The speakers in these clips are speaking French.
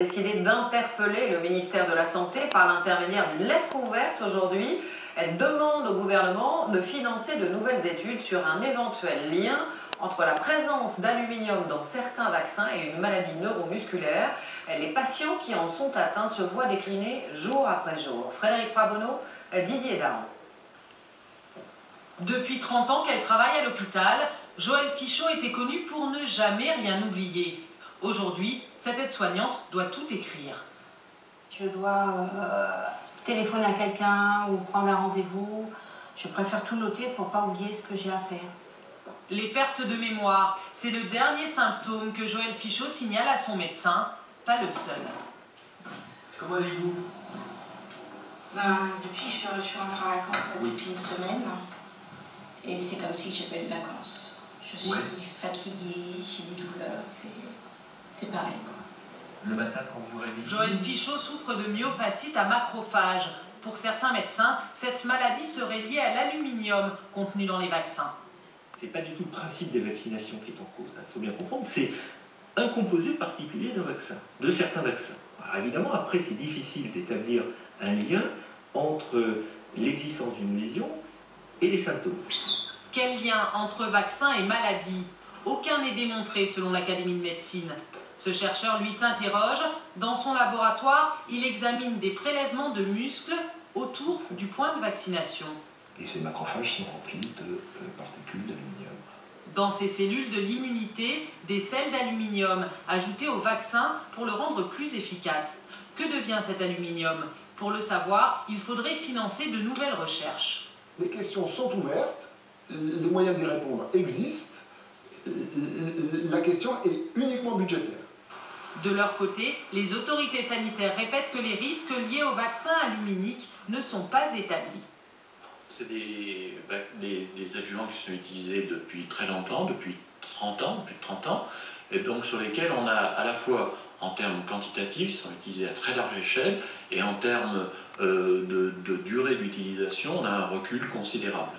Décidé d'interpeller le ministère de la Santé par l'intermédiaire d'une lettre ouverte aujourd'hui. Elle demande au gouvernement de financer de nouvelles études sur un éventuel lien entre la présence d'aluminium dans certains vaccins et une maladie neuromusculaire. Les patients qui en sont atteints se voient décliner jour après jour. Frédéric Rabonneau, Didier Daron. Depuis 30 ans qu'elle travaille à l'hôpital, Joëlle Fichot était connue pour ne jamais rien oublier. Aujourd'hui, cette aide-soignante doit tout écrire. Je dois téléphoner à quelqu'un ou prendre un rendez-vous. Je préfère tout noter pour ne pas oublier ce que j'ai à faire. Les pertes de mémoire, c'est le dernier symptôme que Joëlle Fichot signale à son médecin, pas le seul. Comment allez-vous? Depuis, je suis rentrée en vacances depuis une semaine. Et c'est comme si j'avais de vacances. Je suis fatiguée, j'ai des douleurs, c'est pareil. Le matin quand vous vous réveillez? Joëlle Fichot souffre de myofasciite à macrophages. Pour certains médecins, cette maladie serait liée à l'aluminium contenu dans les vaccins. Ce n'est pas du tout le principe des vaccinations qui est en cause. Il faut bien comprendre, c'est un composé particulier d'un vaccin, de certains vaccins. Alors évidemment, après, c'est difficile d'établir un lien entre l'existence d'une lésion et les symptômes. Quel lien entre vaccin et maladie? Aucun n'est démontré selon l'Académie de médecine. Ce chercheur, lui, s'interroge. Dans son laboratoire, il examine des prélèvements de muscles autour du point de vaccination. Et ces macrophages sont remplis de particules d'aluminium. Dans ces cellules de l'immunité, des sels d'aluminium ajoutés au vaccin pour le rendre plus efficace. Que devient cet aluminium? Pour le savoir, il faudrait financer de nouvelles recherches. Les questions sont ouvertes, les moyens d'y répondre existent, la question est uniquement budgétaire. De leur côté, les autorités sanitaires répètent que les risques liés au vaccin aluminique ne sont pas établis. C'est des adjuvants qui sont utilisés depuis très longtemps, depuis 30 ans, plus de 30 ans, et donc sur lesquels on a à la fois, en termes quantitatifs, ils sont utilisés à très large échelle, et en termes de durée d'utilisation, on a un recul considérable.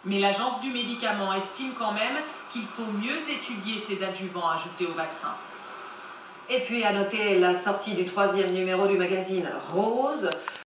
Mais l'Agence du médicament estime quand même qu'il faut mieux étudier ces adjuvants ajoutés au vaccin. Et puis à noter la sortie du 3e numéro du magazine Rose.